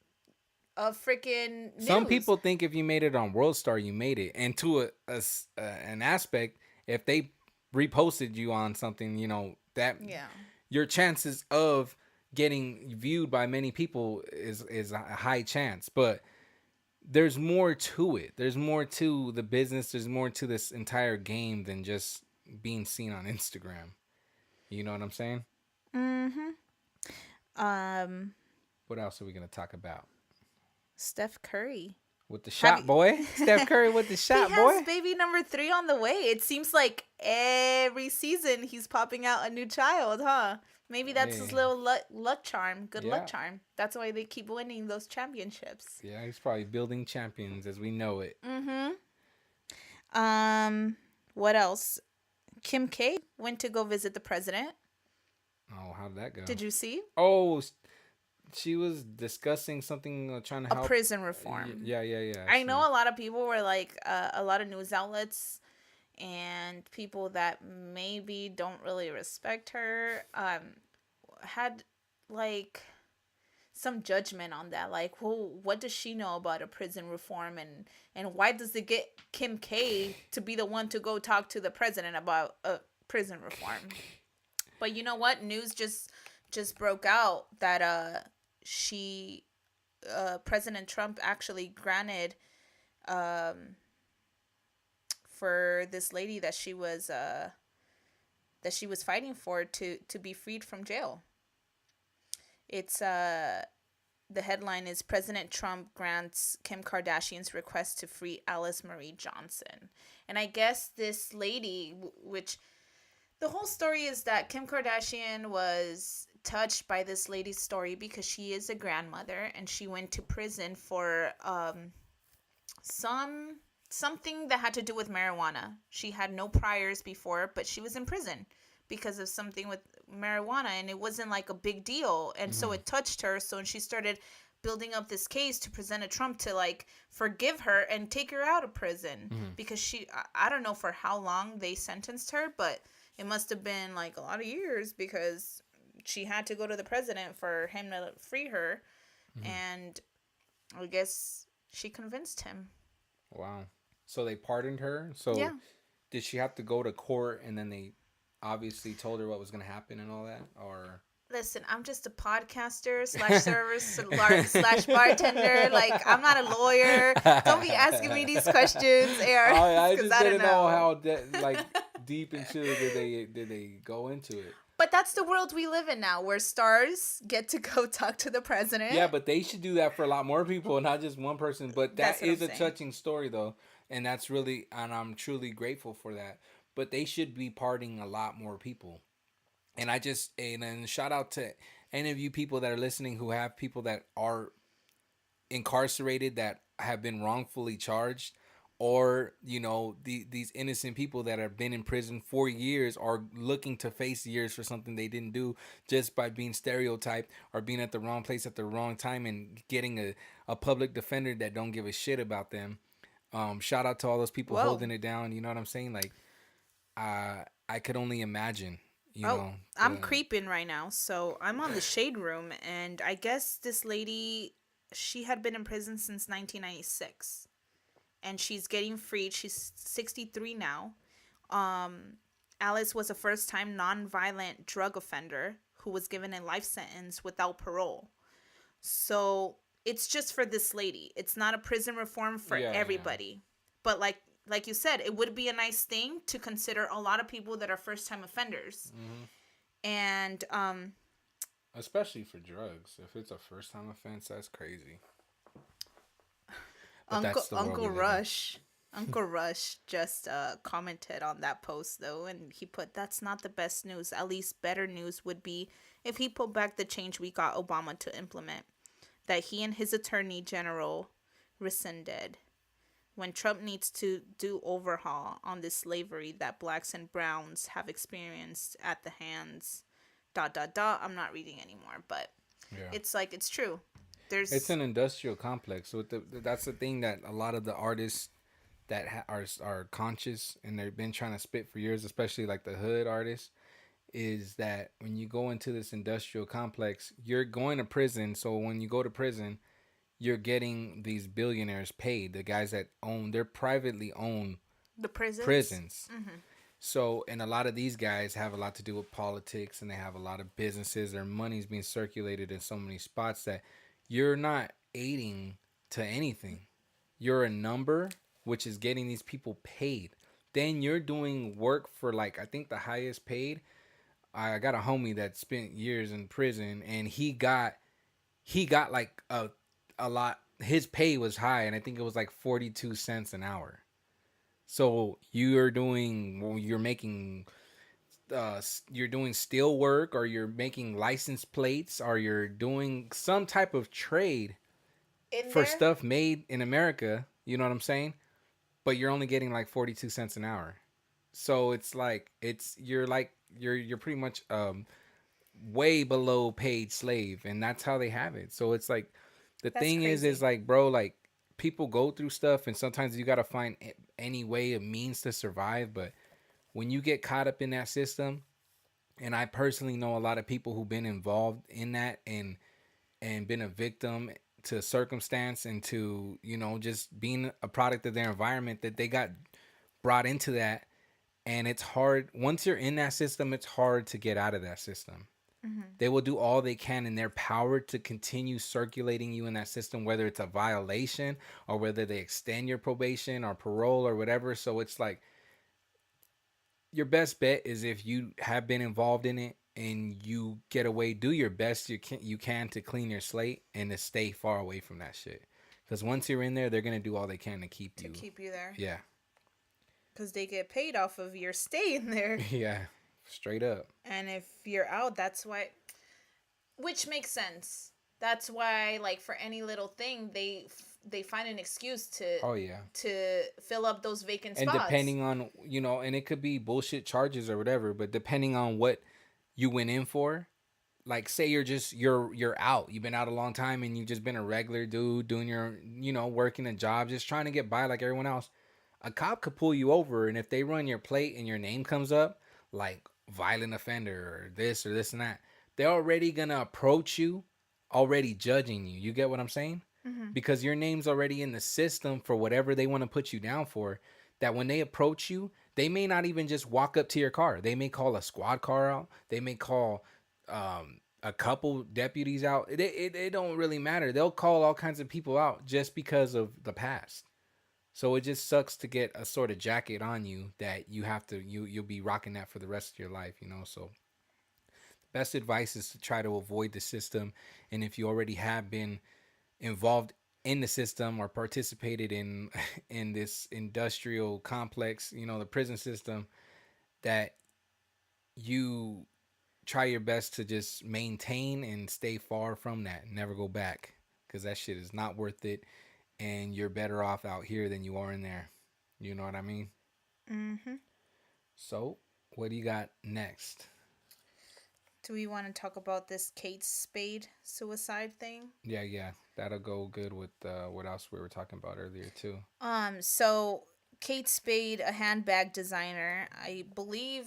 freaking Some news. people think if you made it on World Star, you made it. And to an aspect, if they reposted you on something, that Yeah. your chances of getting viewed by many people is a high chance. But there's more to it. There's more to the business. There's more to this entire game than just being seen on Instagram. You know what I'm saying? Um, What else are we gonna talk about? Steph Curry. With the Have shot, boy. Steph Curry with the He shot, has boy. baby number 3 on the way. It seems like every season he's popping out a new child, huh? Maybe that's his Hey. little luck charm. Good Yeah. luck charm. That's why they keep winning those championships. Yeah, he's probably building champions as we know it. What else? Kim K went to go visit the president. Oh, how did that go? Did you see? Oh, she was discussing something, trying to A help. prison reform. Yeah. I know a lot of people were like, a lot of news outlets and people that maybe don't really respect her, had like some judgment on that. Like, well, what does she know about a prison reform, and why does it get Kim K to be the one to go talk to the president about a prison reform? But you know what? News just broke out that she President Trump actually granted for this lady that she was fighting for to be freed from jail. It's the headline is President Trump grants Kim Kardashian's request to free Alice Marie Johnson. And I guess this lady, which the whole story is that Kim Kardashian was touched by this lady's story because she is a grandmother and she went to prison for something that had to do with marijuana. She had no priors before, but she was in prison because of something with marijuana, and it wasn't like a big deal, and so it touched her. So she started building up this case to present a Trump to like forgive her and take her out of prison because I don't know for how long they sentenced her, but it must have been like a lot of years because she had to go to the president for him to free her, and I guess she convinced him. Wow. So they pardoned her. So Yeah. did she have to go to court and then they obviously told her what was going to happen and all that? Or Listen, I'm just a podcaster / service / bartender. Like, I'm not a lawyer. Don't be asking me these questions, Aaron. I just I don't didn't know know how deep into it did they go into it. But that's the world we live in now, where stars get to go talk to the president. Yeah, but they should do that for a lot more people, not just one person. But That's that what is I'm a saying. touching story, though, and I'm truly grateful for that. But they should be pardoning a lot more people. And and shout out to any of you people that are listening who have people that are incarcerated that have been wrongfully charged, or these innocent people that have been in prison for years are looking to face years for something they didn't do just by being stereotyped or being at the wrong place at the wrong time and getting a public defender that don't give a shit about them. Shout out to all those people Whoa. holding it down. You know what I'm saying? Like, I could only imagine. I'm creeping right now. So I'm on the Shade Room, and I guess this lady, she had been in prison since 1996. And she's getting freed. She's 63 now. Alice was a first-time non-violent drug offender who was given a life sentence without parole. So it's just for this lady. It's not a prison reform for everybody. But like you said, it would be a nice thing to consider a lot of people that are first-time offenders. And especially for drugs. If it's a first-time offense, that's crazy. But that's the world we Uncle live in. Rush. Uncle Rush just commented on that post though, and he put, "That's not the best news. At least better news would be if he pulled back the change we got Obama to implement, that he and his attorney general rescinded. When Trump needs to do overhaul on this slavery that blacks and browns have experienced at the hands dot dot dot." I'm not reading anymore, but Yeah. it's like it's true. It's There's an industrial complex. So that's the thing that a lot of the artists that are conscious and they've been trying to spit for years, especially like the hood artists, is that when you go into this industrial complex, you're going to prison. So when you go to prison, you're getting these billionaires paid. The guys that own, they're privately owned the prisons. prisons. So, and a lot of these guys have a lot to do with politics and they have a lot of businesses. Their money's being circulated in so many spots that you're not aiding to anything. You're a number, which is getting these people paid. Then you're doing work for like, I think the highest paid. I got a homie that spent years in prison and he got like a lot. His pay was high and I think it was like 42 cents an hour. So you're making you're doing steel work or you're making license plates or you're doing some type of trade In for there, stuff made in America, you know what I'm saying? But you're only getting like 42 cents an hour. So it's like you're pretty much way below paid slave and that's how they have it. So it's like the that's thing is crazy. like bro, like people go through stuff and sometimes you got to find any way of means to survive, but when you get caught up in that system, and I personally know a lot of people who've been involved in that and been a victim to circumstance and to, you know, just being a product of their environment, that they got brought into that. And it's hard once you're in that system, it's hard to get out of that system. They will do all they can in their power to continue circulating you in that system, whether it's a violation or whether they extend your probation or parole or whatever. So it's like your best bet is if you have been involved in it and you get away, do your best you can to clean your slate and to stay far away from that shit. Because once you're in there, they're gonna do all they can to keep To you. keep you there, Yeah, because they get paid off of your stay in there. yeah, straight up. And if you're out, that's why, which makes sense. That's why, like, for any little thing, they find an excuse Oh yeah. to fill up those vacant And spots. depending on, you know, and it could be bullshit charges or whatever, but depending on what you went in for, like say you're out, you've been out a long time and you've just been a regular dude doing your, you know, working a job, just trying to get by like everyone else. A cop could pull you over, and if they run your plate and your name comes up like violent offender or this and that, they're already gonna approach you already judging you. You get what I'm saying? Because your name's already in the system for whatever they want to put you down for, that when they approach you, they may not even just walk up to your car. They may call a squad car out. They may call a couple deputies out. It don't really matter. They'll call all kinds of people out just because of the past. So it just sucks to get a sort of jacket on you that you have to you'll be rocking that for the rest of your life, you know. So best advice is to try to avoid the system, and if you already have been involved in the system or participated in in this industrial complex, you know, the prison system, that you try your best to just maintain and stay far from that. Never go back, because that shit is not worth it, and you're better off out here than you are in there. You know what I mean? Mm-hmm. So, what do you got next? Do we want to talk about this Kate Spade suicide thing? Yeah, that'll go good with what else we were talking about earlier too. So Kate Spade, a handbag designer, I believe.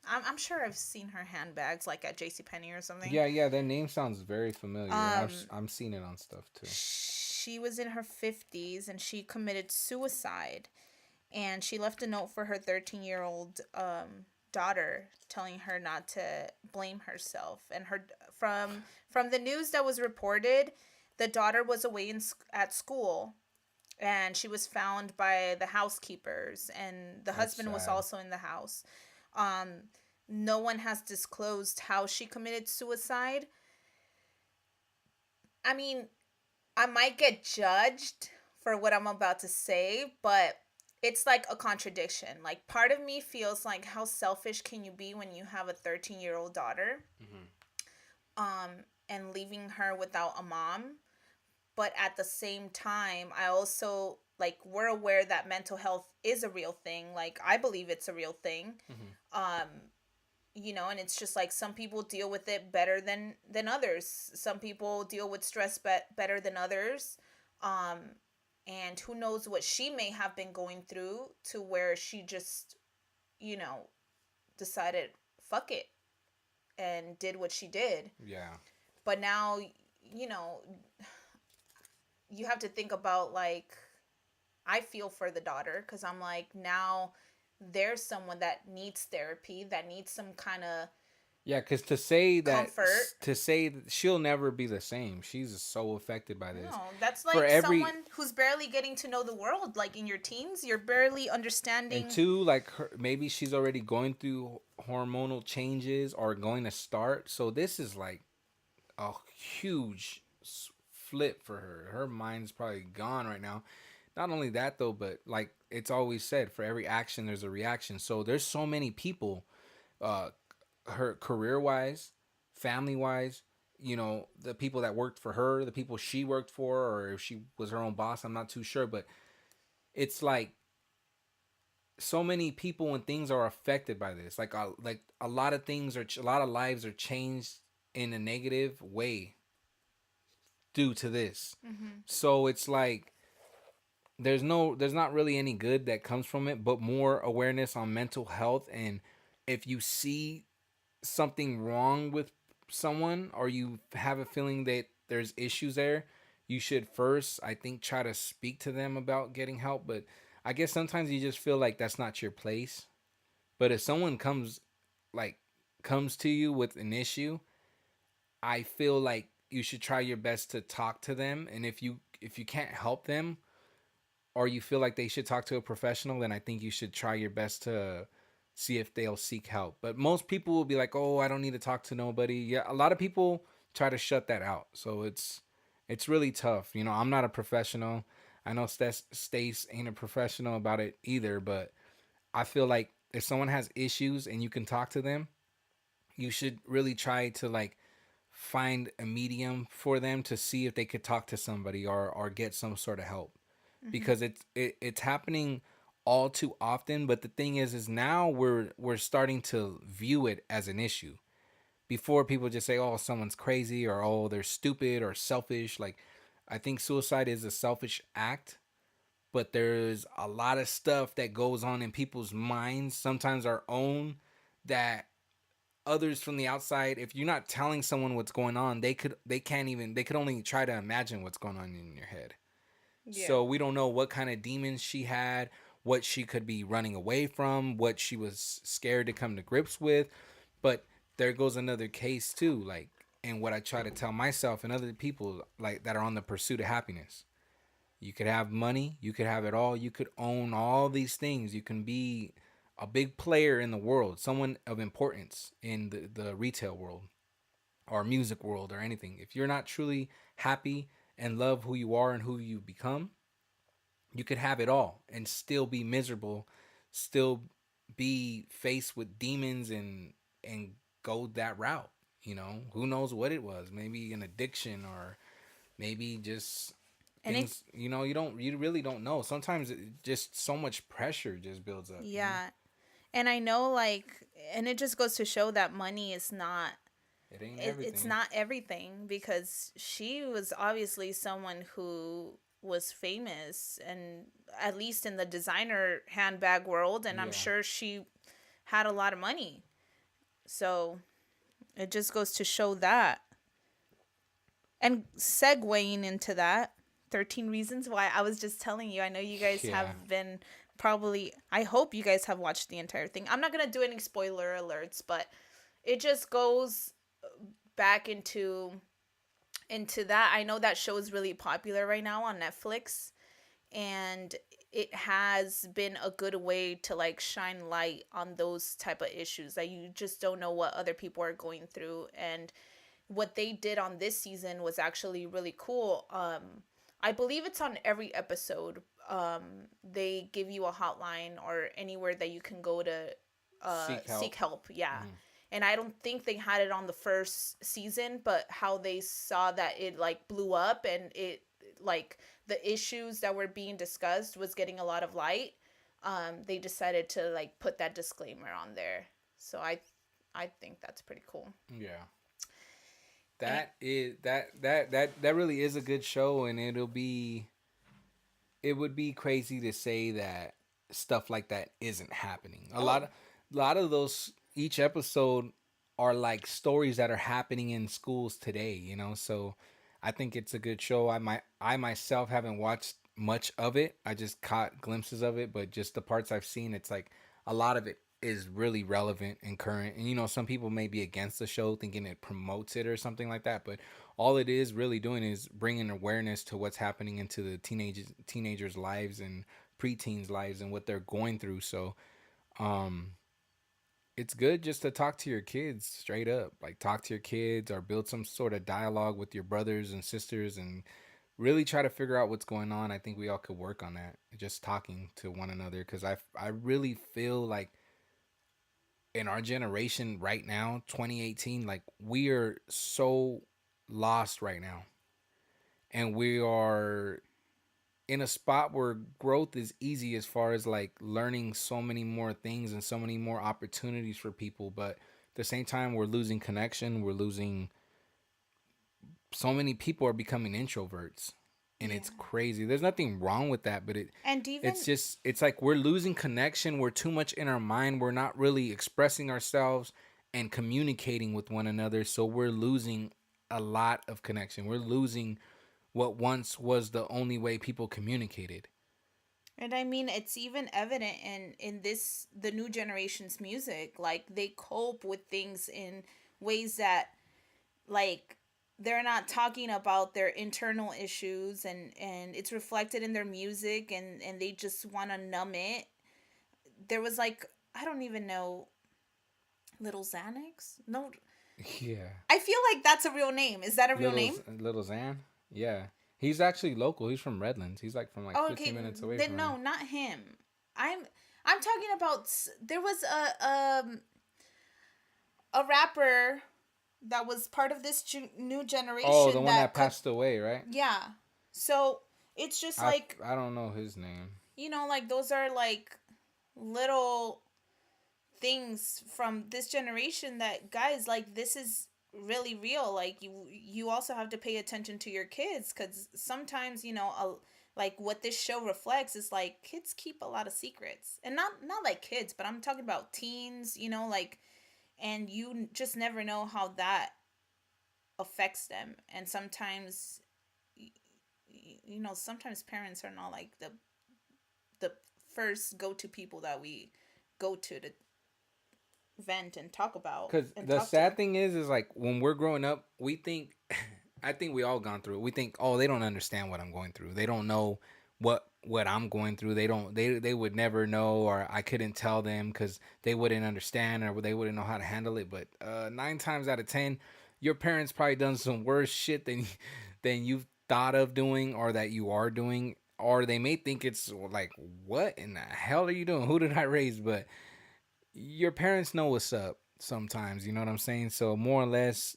I'm sure I've seen her handbags like at JCPenney or something. Yeah, that name sounds very familiar. I'm seeing it on stuff too. She was in her 50s and she committed suicide, and she left a note for her 13-year-old daughter telling her not to blame herself. And her from the news that was reported, the daughter was away at school, and she was found by the housekeepers, and the husband was sad. also in the house. No one has disclosed how she committed suicide. I mean, I might get judged for what I'm about to say, but it's like a contradiction. Like, part of me feels like, how selfish can you be when you have a 13-year-old daughter, Mhm. um, and leaving her without a mom? But at the same time, I also, like, we're aware that mental health is a real thing. Like, I believe it's a real thing. Mhm. Um, and it's just like, some people deal with it better than others. Some people deal with stress better than others. Um, and who knows what she may have been going through, to where she just, you know, decided, fuck it, and did what she did. Yeah. But now, you know, you have to think about, like, I feel for the daughter, because I'm like, now there's someone that needs therapy, that needs some kind of Yeah, because comfort. to say that she'll never be the same. She's so affected by this. No, that's For like every someone who's barely getting to know the world. Like, in your teens, you're barely and understanding. two, like maybe she's already going through hormonal changes or going to start. So this is like a huge flip for her. Her mind's probably gone right now. Not only that though, but like it's always said, for every action there's a reaction. So there's so many people, uh, her career wise, family wise, the people that worked for her, the people she worked for, or if she was her own boss, I'm not too sure, but it's like so many people and things are affected by this. Like a lot of things a lot of lives are changed in a negative way due to this. Mm-hmm. So it's like there's not really any good that comes from it, but more awareness on mental health. And if you see something wrong with someone, or you have a feeling that there's issues there, you should first, I think, try to speak to them about getting help. But I guess sometimes you just feel like that's not your place. But if someone like comes to you with an issue, I feel like you should try your best to talk to them. And if you can't help them, or you feel like they should talk to a professional, then I think you should try your best to see if they'll seek help. But most people will be like, "Oh, I don't need to talk to nobody." Yeah, a lot of people try to shut that out. So it's really tough. I'm not a professional. I know Stace ain't a professional about it either, but I feel like if someone has issues and you can talk to them, you should really try to like find a medium for them to see if they could talk to somebody, or get some sort of help, Mm-hmm. because it's happening all too often. But the thing is now we're starting to view it as an issue. Before, people just say, "Oh, someone's crazy," or "Oh, they're stupid or selfish." Like, I think suicide is a selfish act, but there's a lot of stuff that goes on in people's minds, sometimes our own, that others from the outside, if you're not telling someone what's going on, they could only try to imagine what's going on in your head. Yeah. So we don't know what kind of demons she had, what she could be running away from, what she was scared to come to grips with. But there goes another case too, like, and what I try to tell myself and other people, like, that are on the pursuit of happiness. You could have money, you could have it all, you could own all these things, you can be a big player in the world, someone of importance in the retail world or music world or anything. If you're not truly happy and love who you are and who you become, you could have it all and still be miserable, still be faced with demons, and go that route. Who knows what it was? Maybe an addiction, or maybe just And it, things. You really don't know. Sometimes just so much pressure just builds up. yeah. And I know, like, and it just goes to show that money is not, It ain't it's everything. not everything, because she was obviously someone who was famous, and at least in the designer handbag world, and I'm Yeah. sure she had a lot of money. So it just goes to show that. And segueing into that, 13 Reasons Why, I was just telling you, I know you guys Yeah. have been probably, I hope you guys have watched the entire thing. I'm not going to do any spoiler alerts, but it just goes back into that. I know that show is really popular right now on Netflix, and it has been a good way to, like, shine light on those type of issues that you just don't know what other people are going through. And what they did on this season was actually really cool. I believe it's on every episode. They give you a hotline or anywhere that you can go to Seek seek help. help. Yeah. Mhm. And I don't think they had it on the first season, but how they saw that it like blew up and it like the issues that were being discussed was getting a lot of light. They decided to like put that disclaimer on there. So I think that's pretty cool. Yeah. And That really is a good show, and it would be crazy to say that stuff like that isn't happening. oh, A lot of those each episode are like stories that are happening in schools today, you know. So I think it's a good show. I myself haven't watched much of it. I just caught glimpses of it, but just the parts I've seen, it's like a lot of it is really relevant and current. And you know, some people may be against the show thinking it promotes it or something like that, but all it is really doing is bringing awareness to what's happening into the teenagers lives and preteens lives and what they're going through. So um it's good just to talk to your kids straight up, like talk to your kids or build some sort of dialogue with your brothers and sisters and really try to figure out what's going on. I think we all could work on that, just talking to one another, because I really feel like in our generation right now, 2018, like we are so lost right now, and we are in a spot where growth is easy as far as like learning so many more things and so many more opportunities for people, but at the same time we're losing connection, we're losing, so many people are becoming introverts, and yeah. it's crazy. There's nothing wrong with that, but And even it's just, it's like we're losing connection, we're too much in our mind, we're not really expressing ourselves and communicating with one another, so we're losing a lot of connection, we're losing what once was the only way people communicated. and I mean it's even evident in this the new generation's music. Like they cope with things in ways that like they're not talking about their internal issues and it's reflected in their music and they just want to numb it. There was like I don't even know Little Xanax? No, Yeah. I feel like that's a real name. Is that a real Little name? little Xan. Yeah. He's actually local. He's from Redlands. He's like from like Oh, 15 okay. minutes away Then from me. no, not him. I'm I'm talking about there was a rapper that was part of this new Oh, the generation one that that could passed away, right? yeah. So it's just like I don't know his name. like those are like little things from this generation that guys like this is really real. Like you also have to pay attention to your kids because sometimes like what this show reflects is like kids keep a lot of secrets and not like kids, but I'm talking about teens, like, and you just never know how that affects them. And sometimes sometimes parents are not like the first go-to people that we go to vent and talk about Because and the talk to. sad thing is like when we're growing up, we think, I think we all gone through it. We think, oh, they don't understand what I'm going through. They don't know what I'm going through. They don't. They would never know, or I couldn't tell them because they wouldn't understand, or they wouldn't know how to handle it. But 9 times out of 10, your parents probably done some worse shit than than you've thought of doing, or that you are doing, or they may think it's like, what in the hell are you doing? Who did I raise? But your parents know what's up sometimes, you know what I'm saying? So more or less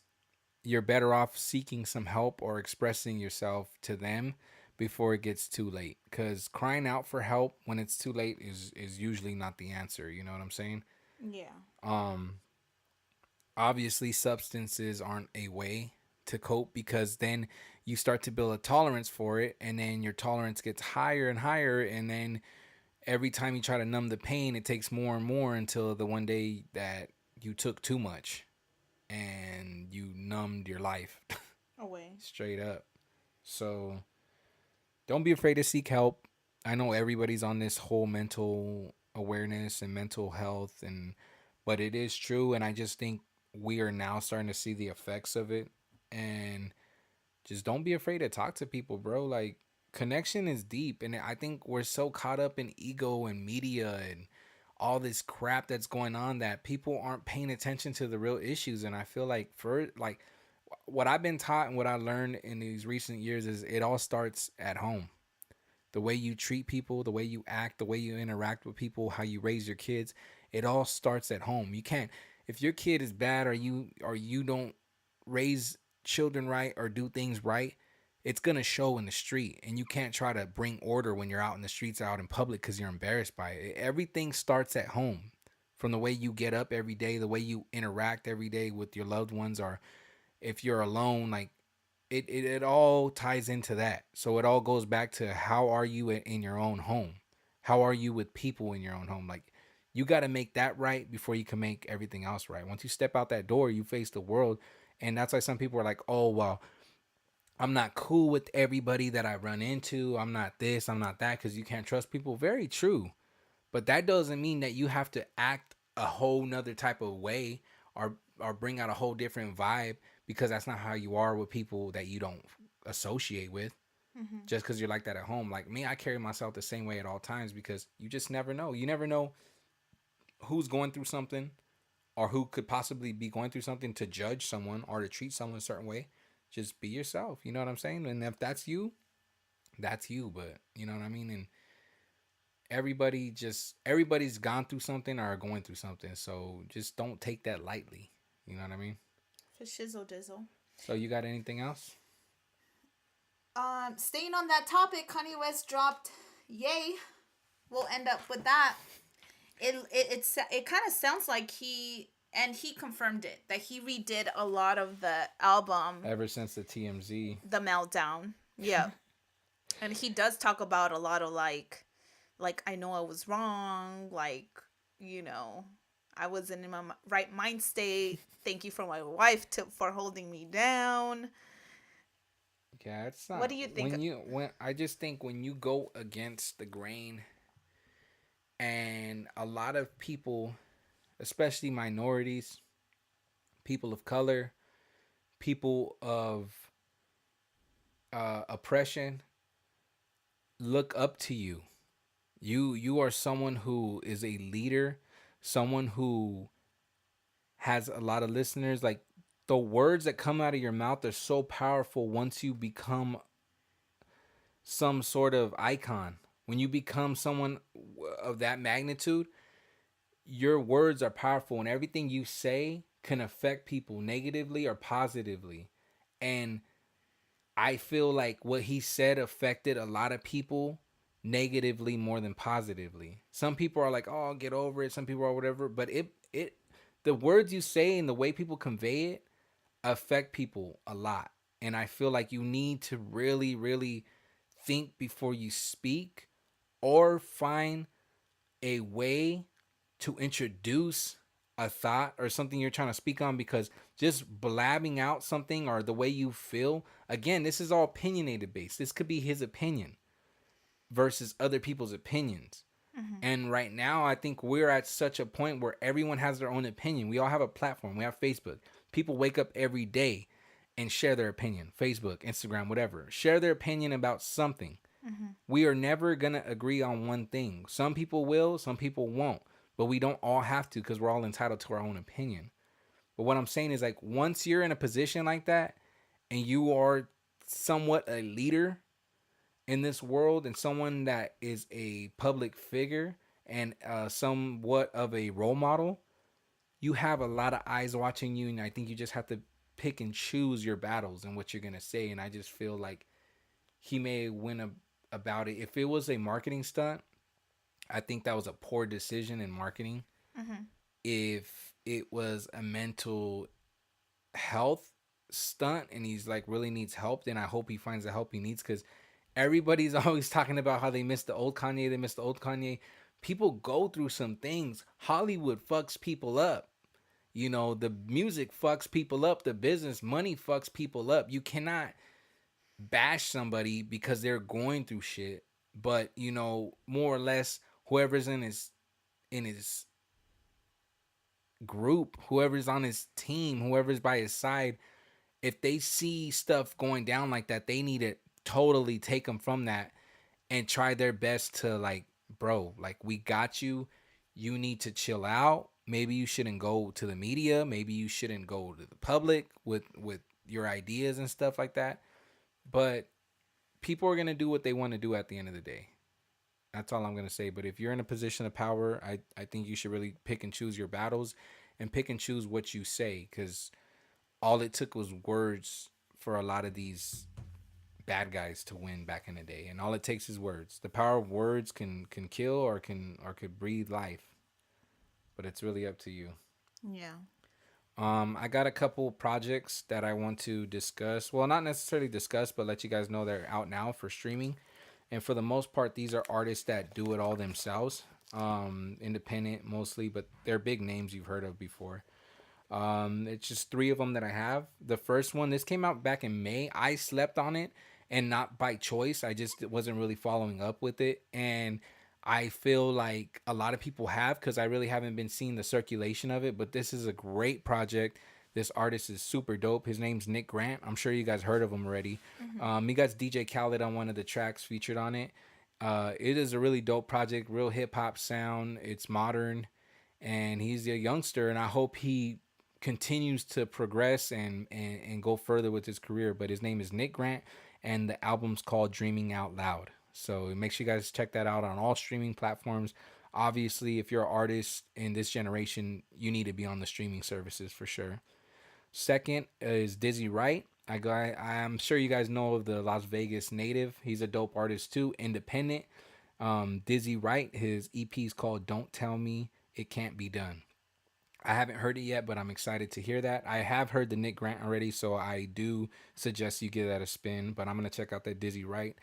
you're better off seeking some help or expressing yourself to them before it gets too late, cuz crying out for help when it's too late is usually not the answer, you know what I'm saying? Yeah. Um Obviously substances aren't a way to cope, because then you start to build a tolerance for it, and then your tolerance gets higher and higher, and then every time you try to numb the pain, it takes more and more until the one day that you took too much and you numbed your life Away. straight up. So don't be afraid to seek help. I know everybody's on this whole mental awareness and mental health, and but it is true, and I just think we are now starting to see the effects of it. And just don't be afraid to talk to people, bro. Like, connection is deep, and I think we're so caught up in ego and media and all this crap that's going on that people aren't paying attention to the real issues. And I feel like, for like, what I've been taught and what I learned in these recent years is it all starts at home. The way you treat people, the way you act, the way you interact with people, how you raise your kids, it all starts at home. You can't, if your kid is bad or you don't raise children right or do things right, it's gonna show in the street. And you can't try to bring order when you're out in the streets, out in public, because you're embarrassed by it. Everything starts at home. From the way you get up every day, the way you interact every day with your loved ones, or if you're alone, like it all ties into that. So it all goes back to how are you in your own home? How are you with people in your own home? Like you got to make that right before you can make everything else right. Once you step out that door, you face the world. And that's why some people are like, oh, well, I'm not cool with everybody that I run into. I'm not this, I'm not that, because you can't trust people. Very true. But that doesn't mean that you have to act a whole nother type of way or bring out a whole different vibe, because that's not how you are with people that you don't associate with. Mm-hmm. Just because you're like that at home. Like me, I carry myself the same way at all times, because you just never know. You never know who's going through something or who could possibly be going through something to judge someone or to treat someone a certain way. Just be yourself. You know what I'm saying? And if that's you, that's you. But you know what I mean? And everybody's gone through something or going through something. So just don't take that lightly. You know what I mean? For shizzle dizzle. So you got anything else? Staying on that topic, Kanye West dropped Yay. We'll end up with that. It kind of sounds like he confirmed it that he redid a lot of the album Ever since the TMZ, The Meltdown. Yeah. And he does talk about a lot of like I know I was wrong, like, you know, I wasn't in my right mind state. Thank you for my wife for holding me down. yeah, it's not. What do you think? When I just think when you go against the grain, and a lot of people, especially minorities, people of color, people of oppression, look up to you. You are someone who is a leader, someone who has a lot of listeners. Like the words that come out of your mouth are so powerful once you become some sort of icon. When you become someone of that magnitude, your words are powerful, and everything you say can affect people negatively or positively. And I feel like what he said affected a lot of people negatively more than positively. Some people are like, "Oh, get over it." Some people are whatever, but the words you say and the way people convey it affect people a lot. And I feel like you need to really, really think before you speak, or find a way to introduce a thought or something you're trying to speak on, because just blabbing out something or the way you feel, again, this is all opinionated based. This could be his opinion versus other people's opinions. Mm-hmm. And right now, I think we're at such a point where everyone has their own opinion. We all have a platform. We have Facebook. People wake up every day and share their opinion. Facebook, Instagram, whatever. Share their opinion about something. Mm-hmm. We are never going to agree on one thing. Some people will, some people won't. But we don't all have to, because we're all entitled to our own opinion. But what I'm saying is, like, once you're in a position like that and you are somewhat a leader in this world and someone that is a public figure and somewhat of a role model, you have a lot of eyes watching you. And I think you just have to pick and choose your battles and what you're going to say. And I just feel like he may win about it. If it was a marketing stunt, I think that was a poor decision in marketing. Mm-hmm. If it was a mental health stunt and he's like really needs help, then I hope he finds the help he needs, because everybody's always talking about how they miss the old Kanye. They miss the old Kanye. People go through some things. Hollywood fucks people up. You know, the music fucks people up. The business, money fucks people up. You cannot bash somebody because they're going through shit. But, you know, more or less, whoever's in his group, whoever's on his team, whoever's by his side, if they see stuff going down like that, they need to totally take them from that and try their best to, like, bro, like, we got you. You need to chill out. Maybe you shouldn't go to the media. Maybe you shouldn't go to the public with your ideas and stuff like that. But people are gonna do what they want to do at the end of the day. That's all I'm gonna say. But if you're in a position of power, I think you should really pick and choose your battles and pick and choose what you say, because all it took was words for a lot of these bad guys to win back in the day, and all it takes is words. The power of words can kill or could breathe life, but it's really up to you. Yeah. I got a couple projects that I want to discuss. Well, not necessarily discuss, but let you guys know they're out now for streaming. And for the most part, these are artists that do it all themselves, independent mostly, but they're big names you've heard of before. It's just three of them that I have. The first one, this came out back in May. I slept on it, and not by choice. I just wasn't really following up with it, and I feel like a lot of people have, because I really haven't been seeing the circulation of it. But this is a great project. This artist is super dope. His name's Nick Grant. I'm sure you guys heard of him already. He got DJ Khaled on one of the tracks featured on it. It is a really dope project, real hip hop sound. It's modern, and he's a youngster, and I hope he continues to progress and go further with his career. But his name is Nick Grant, and the album's called Dreaming Out Loud. So make sure you guys check that out on all streaming platforms. Obviously, if you're an artist in this generation, you need to be on the streaming services for sure. Second is Dizzy Wright. I'm sure you guys know of the Las Vegas native. He's a dope artist too, independent. Dizzy Wright, his EP is called Don't Tell Me It Can't Be Done. I haven't heard it yet, but I'm excited to hear that. I have heard the Nick Grant already, so I do suggest you give that a spin. But I'm going to check out that Dizzy Wright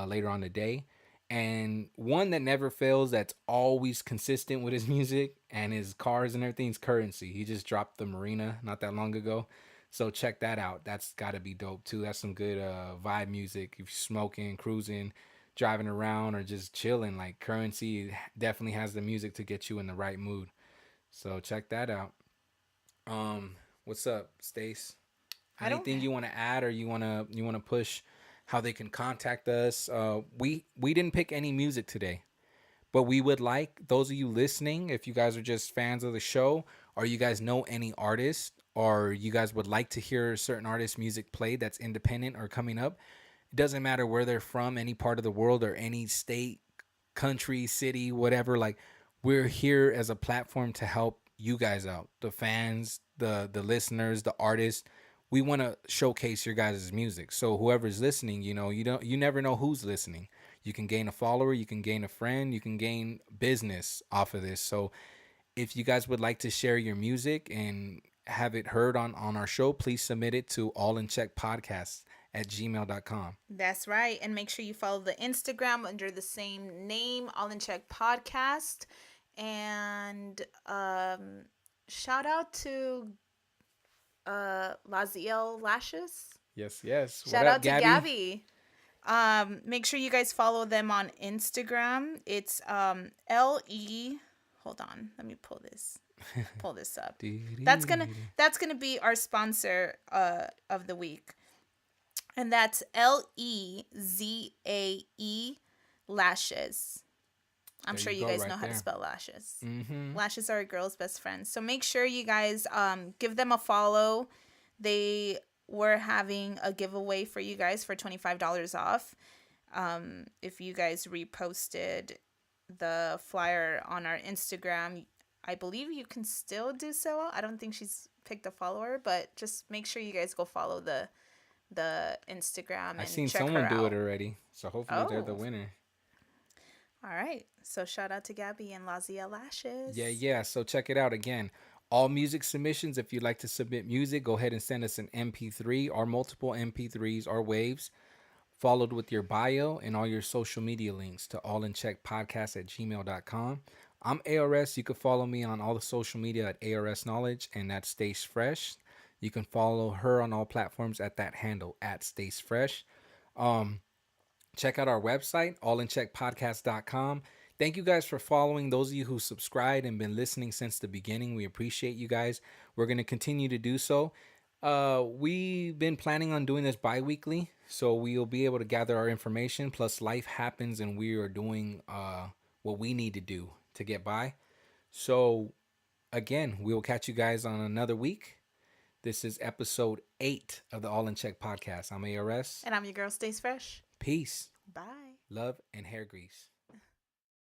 later on today. And one that never fails, that's always consistent with his music and his cars and everything's Currency. He just dropped the Marina not that long ago. So check that out. That's got to be dope too. That's some good vibe music. If you're smoking, cruising, driving around, or just chilling, like Currency definitely has the music to get you in the right mood. So check that out. What's up, Stace? I don't. Anything you want to add, or you wanna push how they can contact us? We didn't pick any music today, but we would like those of you listening, if you guys are just fans of the show, or you guys know any artists, or you guys would like to hear a certain artist music played that's independent or coming up. It doesn't matter where they're from, any part of the world, or any state, country, city, whatever. Like, we're here as a platform to help you guys out, the fans, the listeners, the artists. We want to showcase your guys' music. So whoever's listening, you never know who's listening. You can gain a follower, you can gain a friend, you can gain business off of this. So if you guys would like to share your music and have it heard on our show, please submit it to allincheckpodcasts@gmail.com. That's right. And make sure you follow the Instagram under the same name, All in Check Podcast. And shout out to Laziel Lashes. Yes, yes. Shout out to Gabby. Make sure you guys follow them on Instagram. It's LE. Hold on, let me pull this up. That's gonna be our sponsor of the week, and that's LEZAE Lashes. I'm sure you guys know how to spell lashes. Mm-hmm. Lashes are a girl's best friend. So make sure you guys give them a follow. They were having a giveaway for you guys for $25 off. If you guys reposted the flyer on our Instagram, I believe you can still do so. I don't think she's picked a follower, but just make sure you guys go follow the Instagram. I've seen someone do it already, so hopefully they're the winner. All right. So shout out to Gabby and Lazia Lashes. Yeah. So check it out again. All music submissions, if you'd like to submit music, go ahead and send us an MP3 or multiple MP3s or waves, followed with your bio and all your social media links to allincheckpodcast@gmail.com. I'm ARS. You can follow me on all the social media at ARS Knowledge, and that's StaceFresh. You can follow her on all platforms at that handle, at StaceFresh. Check out our website, allincheckpodcast.com. Thank you guys for following. Those of you who subscribed and been listening since the beginning, we appreciate you guys. We're going to continue to do so. We've been planning on doing this bi-weekly, so we'll be able to gather our information. Plus, life happens, and we are doing what we need to do to get by. So, again, we will catch you guys on another week. This is episode 8 of the All in Check podcast. I'm ARS. And I'm your girl, StaceFresh. Peace, Bye. love, and hair grease.